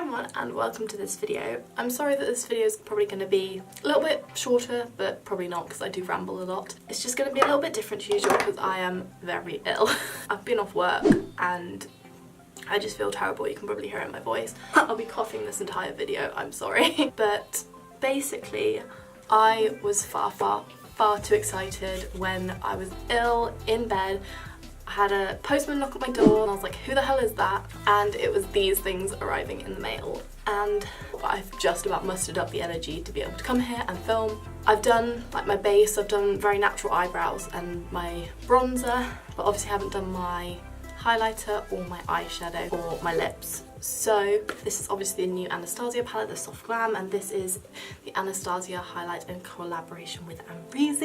everyone and welcome to this video. I'm sorry that this video is probably going to be a little bit shorter, but probably not because I do ramble a lot. It's just going to be a little bit different to usual because I am very ill. I've been off work and I just feel terrible. You can probably hear it in my voice. I'll be coughing this entire video, I'm sorry. But basically I was far too excited when I was ill in bed. I had a postman knock at my door and I was like, who the hell is that? And it was these things arriving in the mail. And I've just about mustered up the energy to be able to come here and film. I've done like my base, I've done very natural eyebrows and my bronzer, but obviously I haven't done my highlighter or my eyeshadow or my lips. So this is obviously the new Anastasia palette, the Soft Glam, and this is the Anastasia highlight in collaboration with Enquiries,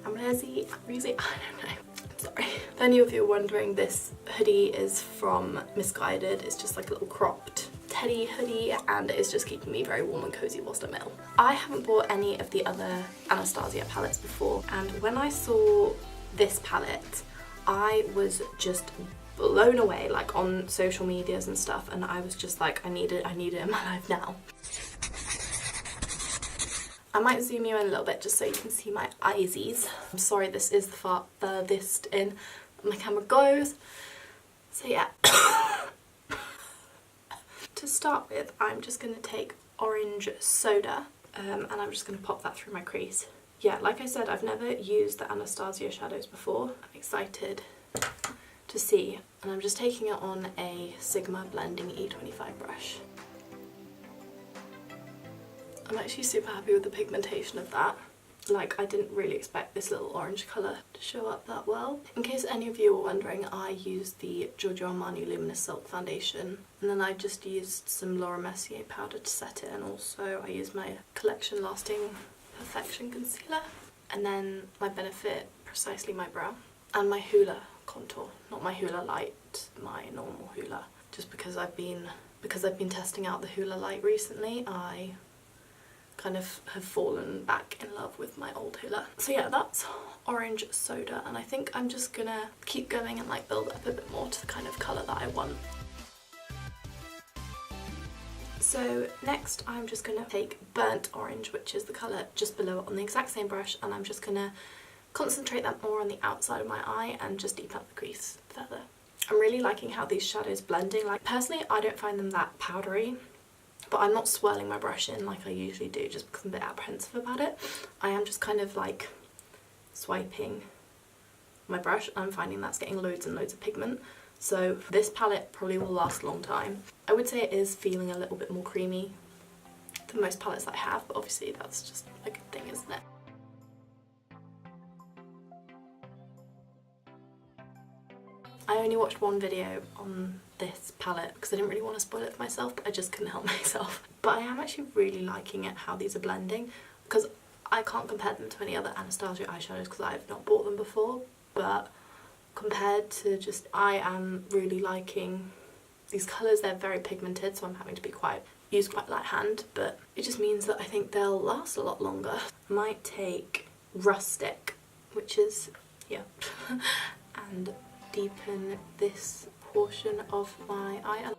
I don't know. Sorry. If any of you are wondering, this hoodie is from Misguided. It's just like a little cropped teddy hoodie and it's just keeping me very warm and cozy whilst I'm ill. I haven't bought any of the other Anastasia palettes before, and when I saw this palette I was just blown away, like on social medias and stuff, and I was just like, I need it in my life now. I might zoom you in a little bit just so you can see my eyesies. I'm sorry, this is the furthest in my camera goes. So yeah. To start with, I'm just going to take orange soda and I'm just going to pop that through my crease. Yeah, like I said, I've never used the Anastasia shadows before. I'm excited to see. And I'm just taking it on a Sigma Blending E25 brush. I'm actually super happy with the pigmentation of that. Like, I didn't really expect this little orange colour to show up that well. In case any of you are wondering, I used the Giorgio Armani Luminous Silk Foundation, and then I just used some Laura Mercier powder to set it, and also I used my Collection Lasting Perfection Concealer, and then my Benefit Precisely My Brow, and my Hoola contour. Not my Hoola Light, my normal Hoola. Just because I've been testing out the Hoola Light recently, I kind of have fallen back in love with my old Hoola. So yeah, that's orange soda, and I think I'm just gonna keep going and like build up a bit more to the kind of colour that I want. So next I'm just gonna take burnt orange, which is the colour just below it, on the exact same brush, and I'm just gonna concentrate that more on the outside of my eye and just deepen up the crease further. I'm really liking how these shadows blending. Like, personally I don't find them that powdery, but I'm not swirling my brush in like I usually do just because I'm a bit apprehensive about it. I am just kind of like swiping my brush, and I'm finding that's getting loads and loads of pigment. So this palette probably will last a long time. I would say it is feeling a little bit more creamy than most palettes that I have, but obviously that's just a good thing, isn't it? I only watched one video on this palette because I didn't really want to spoil it for myself, but I just couldn't help myself. But I am actually really liking it, how these are blending, because I can't compare them to any other Anastasia eyeshadows because I've not bought them before, but compared to just, I am really liking these colours. They're very pigmented, so I'm having to use quite light hand, but it just means that I think they'll last a lot longer. I might take Rustic, which is here, and deepen this portion of my eye.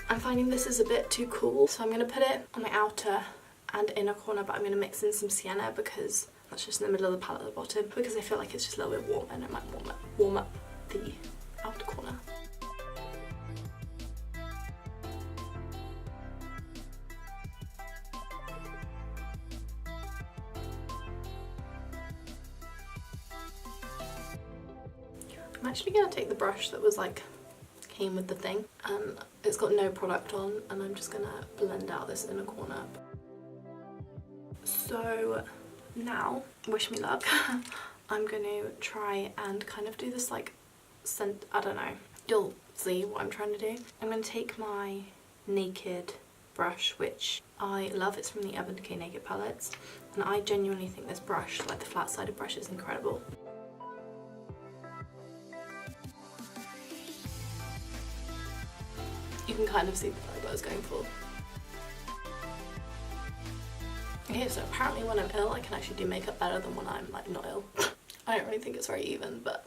I'm finding this is a bit too cool, so I'm going to put it on my outer and inner corner, but I'm going to mix in some sienna because that's just in the middle of the palette at the bottom, because I feel like it's just a little bit warm and it might warm up the outer corner. I'm actually going to take the brush that was like came with the thing, and it's got no product on, and I'm just going to blend out this inner corner. So now, wish me luck, I'm going to try and kind of do this like scent, I don't know, you'll see what I'm trying to do. I'm going to take my Naked brush, which I love, it's from the Urban Decay Naked palettes, and I genuinely think this brush, like the flat-sided brush, is incredible. You can kind of see the vibe I was going for. Okay, so apparently when I'm ill I can actually do makeup better than when I'm like not ill. I don't really think it's very even, but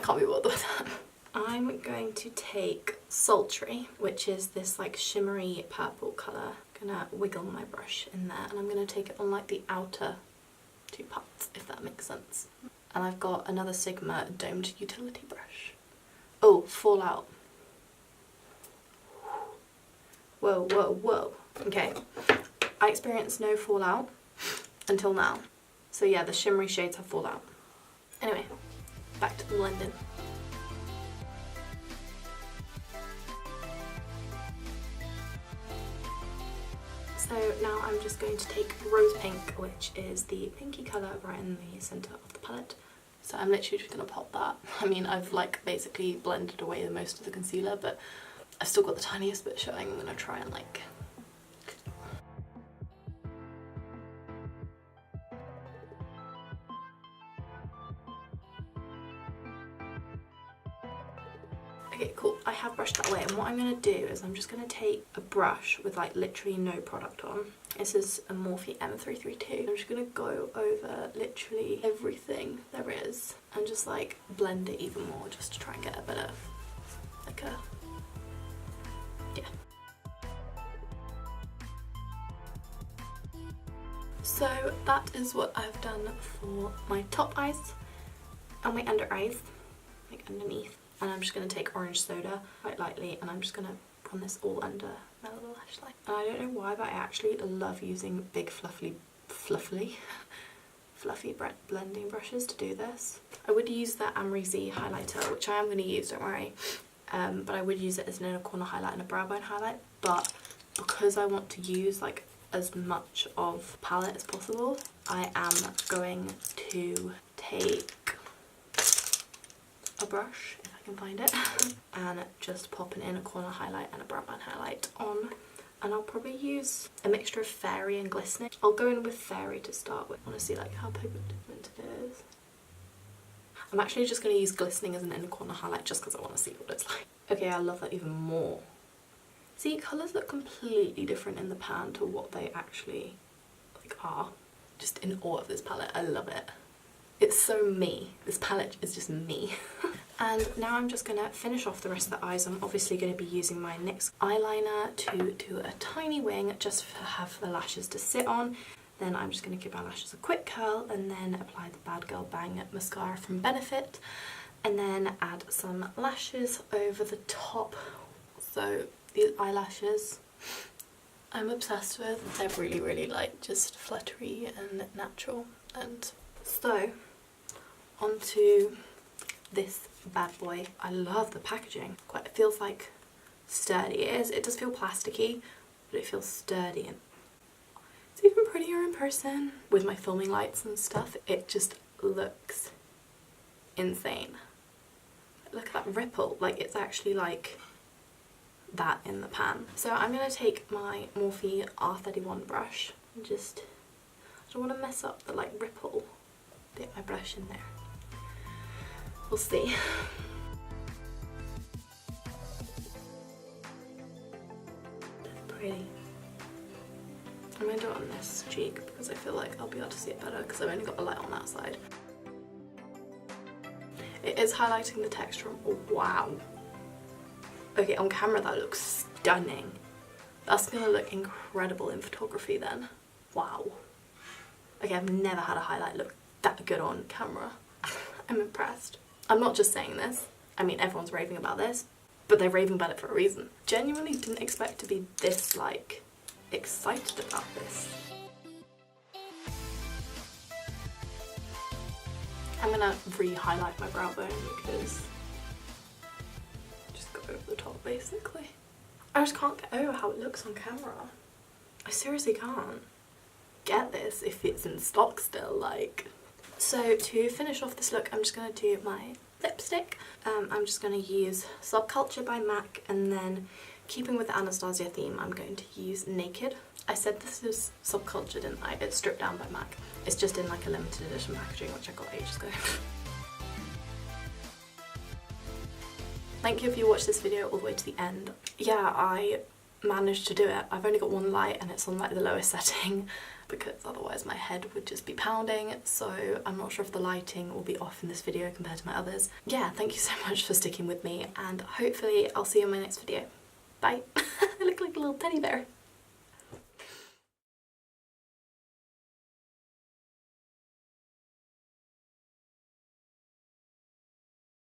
can't be bothered with that. I'm going to take Sultry, which is this like shimmery purple colour. I'm gonna wiggle my brush in there and I'm gonna take it on like the outer two parts, if that makes sense. And I've got another Sigma domed utility brush. Oh, Fallout. Whoa, whoa, whoa. Okay, I experienced no fallout until now. So yeah, the shimmery shades have fallout. Anyway, back to the blending. So now I'm just going to take Rose Pink, which is the pinky colour right in the centre of the palette. So I'm literally just going to pop that. I mean, I've like basically blended away the most of the concealer, but I've still got the tiniest bit showing. I'm going to try and like... Okay, cool. I have brushed that away, and what I'm going to do is I'm just going to take a brush with like literally no product on. This is a Morphe M332. I'm just going to go over literally everything there is and just like blend it even more just to try and get a better, like a, yeah. So that is what I've done for my top eyes and my under eyes, like underneath. And I'm just going to take orange soda quite lightly and I'm just going to run this all under my little lash line. And I don't know why, but I actually love using big fluffy blending brushes to do this. I would use the Amrezy highlighter, which I am going to use, don't worry. But I would use it as an inner corner highlight and a brow bone highlight. But because I want to use like as much of palette as possible, I am going to take a brush, if I can find it, and just pop an inner corner highlight and a brow bone highlight on. And I'll probably use a mixture of fairy and glistening. I'll go in with fairy to start with. I want to see like how pigmented it is. I'm actually just going to use glistening as an inner corner highlight just because I want to see what it's like. Okay, I love that even more. See, colours look completely different in the pan to what they actually like are. Just in awe of this palette. I love it. It's so me. This palette is just me. And now I'm just going to finish off the rest of the eyes. I'm obviously going to be using my NYX eyeliner to do a tiny wing just to have the lashes to sit on. Then I'm just going to give my lashes a quick curl and then apply the Bad Girl Bang mascara from Benefit. And then add some lashes over the top. So these eyelashes I'm obsessed with. They're really, really like just fluttery and natural. And so onto this bad boy. I love the packaging. It feels like sturdy. It does feel plasticky, but it feels sturdy and it's even prettier in person. With my filming lights and stuff, it just looks insane. Look at that ripple, like it's actually like that in the pan. So I'm going to take my Morphe R31 brush and just, I don't want to mess up the like ripple. Dip my brush in there. We'll see. Pretty. I'm going to do it on this cheek because I feel like I'll be able to see it better because I've only got a light on that side. It is highlighting the texture. Oh, wow. Okay, on camera that looks stunning. That's going to look incredible in photography then. Wow. Okay, I've never had a highlight look that good on camera. I'm impressed. I'm not just saying this. I mean, everyone's raving about this, but they're raving about it for a reason. Genuinely didn't expect to be this, like, excited about this. I'm gonna re-highlight my brow bone because just go over the top basically. I just can't get over how it looks on camera. I seriously can't get this if it's in stock still, like. So to finish off this look, I'm just going to do my lipstick. I'm just going to use Subculture by MAC, and then keeping with the Anastasia theme, I'm going to use Naked. I said this is Subculture, didn't I? It's stripped down by MAC. It's just in like a limited edition packaging, which I got ages ago. Thank you if you watched this video all the way to the end. Yeah, I managed to do it. I've only got one light and it's on like the lowest setting. because otherwise my head would just be pounding. So I'm not sure if the lighting will be off in this video compared to my others. Yeah, thank you so much for sticking with me, and hopefully I'll see you in my next video. Bye. I look like a little teddy bear.